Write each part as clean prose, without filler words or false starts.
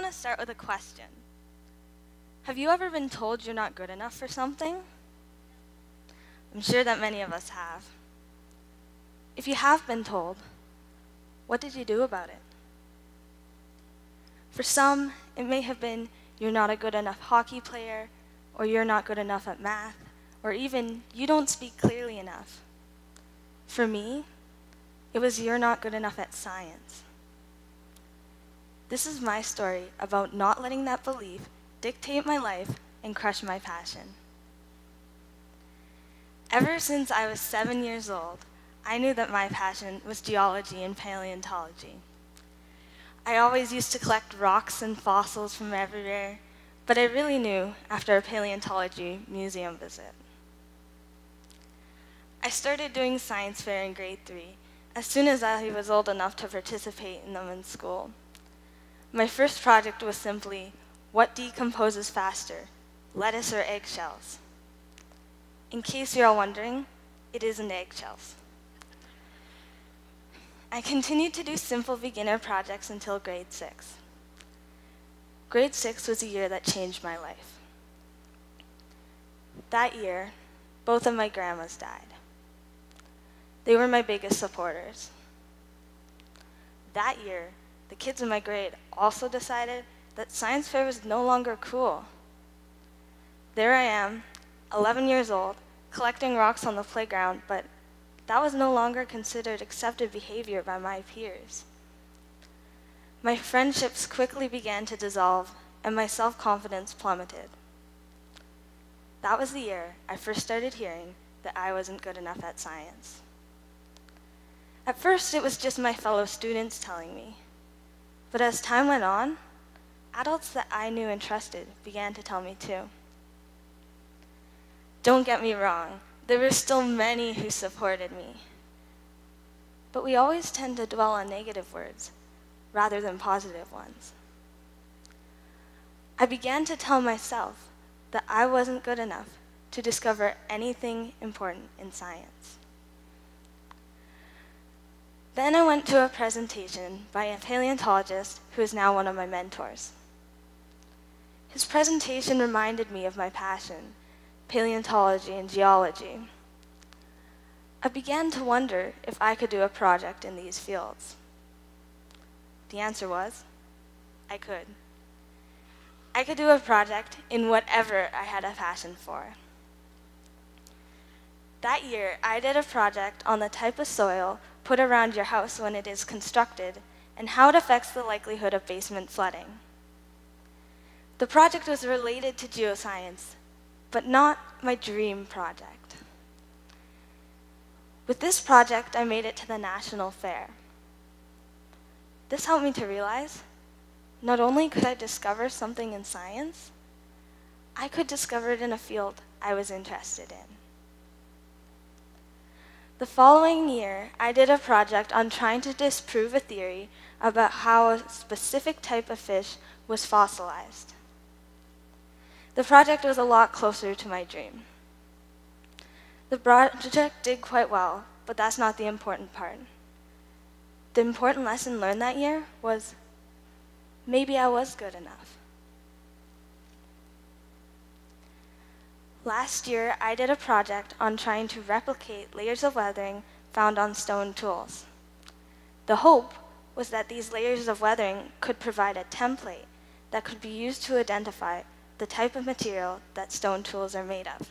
want to start with a question. Have you ever been told you're not good enough for something? I'm sure that many of us have. If you have been told, what did you do about it? For some, it may have been you're not a good enough hockey player, or you're not good enough at math, or even you don't speak clearly enough. For me, it was you're not good enough at science. This is my story about not letting that belief dictate my life and crush my passion. Ever since I was 7 years old, I knew that my passion was geology and paleontology. I always used to collect rocks and fossils from everywhere, but I really knew after a paleontology museum visit. I started doing science fair in grade 3 as soon as I was old enough to participate in them in school. My first project was simply, what decomposes faster, lettuce or eggshells? In case you're all wondering, it isn't eggshells. I continued to do simple beginner projects until grade 6. Grade 6 was a year that changed my life. That year, both of my grandmas died. They were my biggest supporters. That year, the kids in my grade also decided that science fair was no longer cool. There I am, 11 years old, collecting rocks on the playground, but that was no longer considered accepted behavior by my peers. My friendships quickly began to dissolve, and my self-confidence plummeted. That was the year I first started hearing that I wasn't good enough at science. At first, it was just my fellow students telling me. But as time went on, adults that I knew and trusted began to tell me too. Don't get me wrong, there were still many who supported me. But we always tend to dwell on negative words rather than positive ones. I began to tell myself that I wasn't good enough to discover anything important in science. Then I went to a presentation by a paleontologist who is now one of my mentors. His presentation reminded me of my passion, paleontology and geology. I began to wonder if I could do a project in these fields. The answer was, I could. I could do a project in whatever I had a passion for. That year, I did a project on the type of soil put around your house when it is constructed and how it affects the likelihood of basement flooding. The project was related to geoscience, but not my dream project. With this project, I made it to the National Fair. This helped me to realize not only could I discover something in science, I could discover it in a field I was interested in. The following year, I did a project on trying to disprove a theory about how a specific type of fish was fossilized. The project was a lot closer to my dream. The project did quite well, but that's not the important part. The important lesson learned that year was maybe I was good enough. Last year, I did a project on trying to replicate layers of weathering found on stone tools. The hope was that these layers of weathering could provide a template that could be used to identify the type of material that stone tools are made of.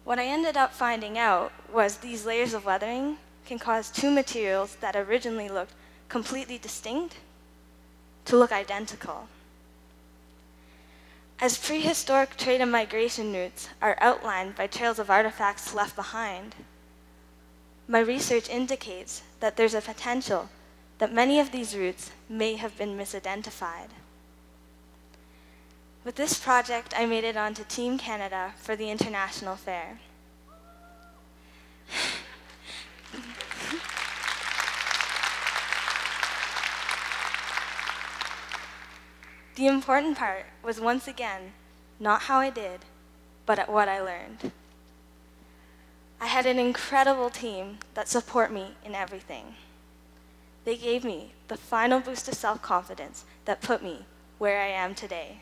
What I ended up finding out was these layers of weathering can cause two materials that originally looked completely distinct to look identical. As prehistoric trade and migration routes are outlined by trails of artifacts left behind, my research indicates that there's a potential that many of these routes may have been misidentified. With this project, I made it onto Team Canada for the International Fair. The important part was, once again, not how I did, but what I learned. I had an incredible team that support me in everything. they gave me the final boost of self-confidence that put me where I am today.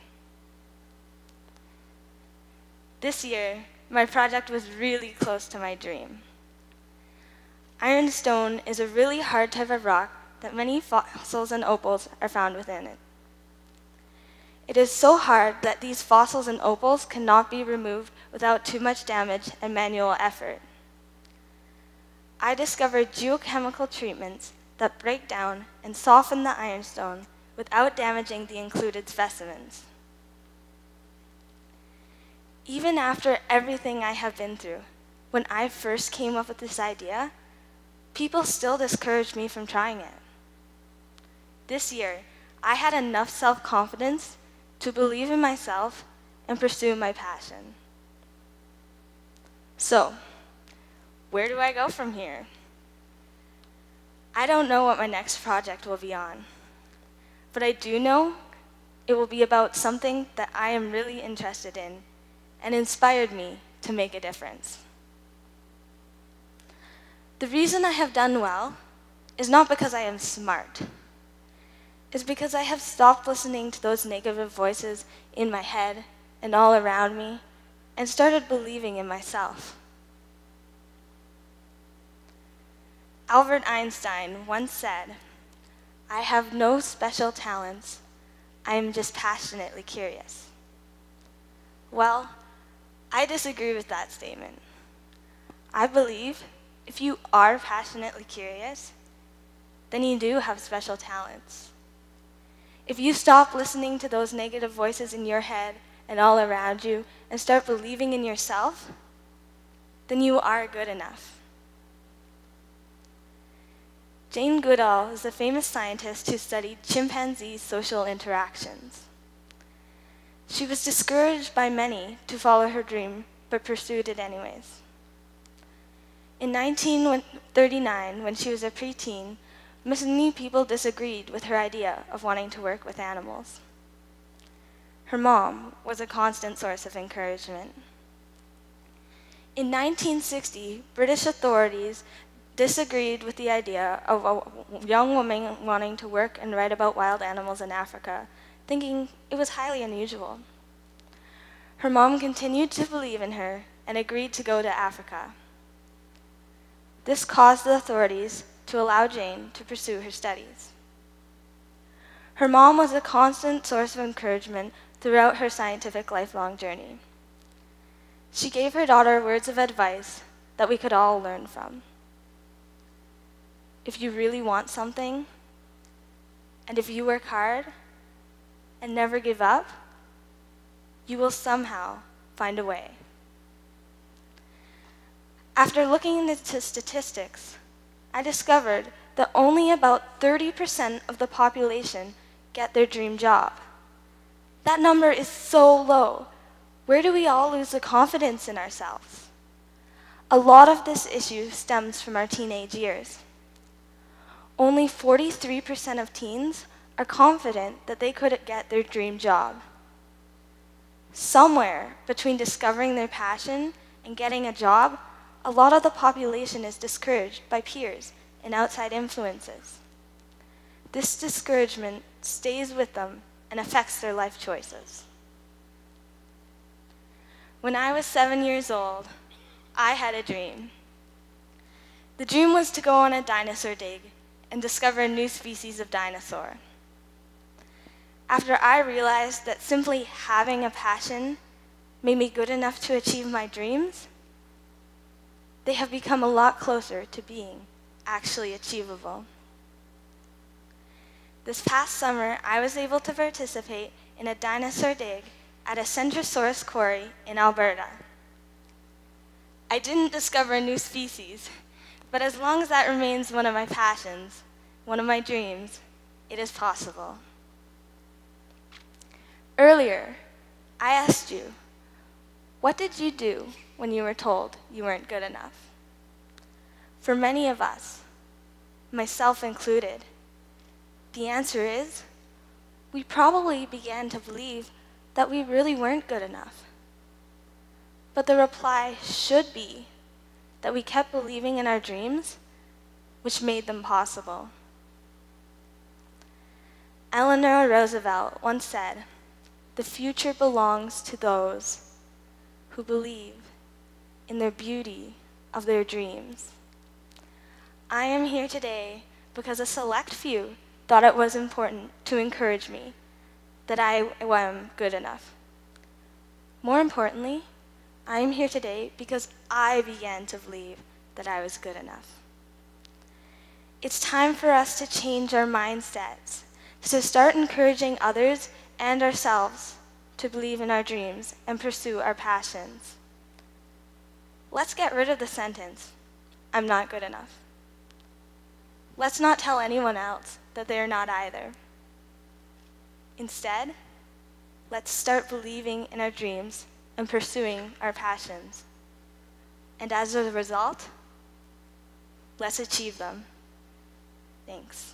This year, my project was really close to my dream. Ironstone is a really hard type of rock that many fossils and opals are found within it. It is so hard that these fossils and opals cannot be removed without too much damage and manual effort. I discovered geochemical treatments that break down and soften the ironstone without damaging the included specimens. Even after everything I have been through, when I first came up with this idea, people still discouraged me from trying it. This year, I had enough self-confidence to believe in myself and pursue my passion. So, where do I go from here? I don't know what my next project will be on, but I do know it will be about something that I am really interested in and inspired me to make a difference. The reason I have done well is not because I am smart. It's because I have stopped listening to those negative voices in my head and all around me and started believing in myself. Albert Einstein once said, "I have no special talents. I am just passionately curious." Well, I disagree with that statement. I believe if you are passionately curious, then you do have special talents. If you stop listening to those negative voices in your head and all around you and start believing in yourself, then you are good enough. Jane Goodall is a famous scientist who studied chimpanzee social interactions. She was discouraged by many to follow her dream, but pursued it anyways. In 1939, when she was a preteen, many people disagreed with her idea of wanting to work with animals. Her mom was a constant source of encouragement. In 1960, British authorities disagreed with the idea of a young woman wanting to work and write about wild animals in Africa, thinking it was highly unusual. Her mom continued to believe in her and agreed to go to Africa. This caused the authorities to allow Jane to pursue her studies. Her mom was a constant source of encouragement throughout her scientific lifelong journey. She gave her daughter words of advice that we could all learn from. If you really want something, and if you work hard and never give up, you will somehow find a way. After looking into statistics, I discovered that only about 30% of the population get their dream job. That number is so low. Where do we all lose the confidence in ourselves? A lot of this issue stems from our teenage years. Only 43% of teens are confident that they could get their dream job. Somewhere between discovering their passion and getting a job, a lot of the population is discouraged by peers and outside influences. This discouragement stays with them and affects their life choices. When I was 7 years old, I had a dream. The dream was to go on a dinosaur dig and discover a new species of dinosaur. After I realized that simply having a passion made me good enough to achieve my dreams, they have become a lot closer to being actually achievable. This past summer, I was able to participate in a dinosaur dig at a Centrosaurus quarry in Alberta. I didn't discover a new species, but as long as that remains one of my passions, one of my dreams, it is possible. Earlier, I asked you, what did you do when you were told you weren't good enough? For many of us, myself included, the answer is, we probably began to believe that we really weren't good enough. But the reply should be that we kept believing in our dreams, which made them possible. Eleanor Roosevelt once said, "The future belongs to those who believe in the beauty of their dreams." I am here today because a select few thought it was important to encourage me that I am good enough. More importantly, I am here today because I began to believe that I was good enough. It's time for us to change our mindsets, to start encouraging others and ourselves to believe in our dreams and pursue our passions. Let's get rid of the sentence, "I'm not good enough." Let's not tell anyone else that they are not either. Instead, let's start believing in our dreams and pursuing our passions. And as a result, let's achieve them. Thanks.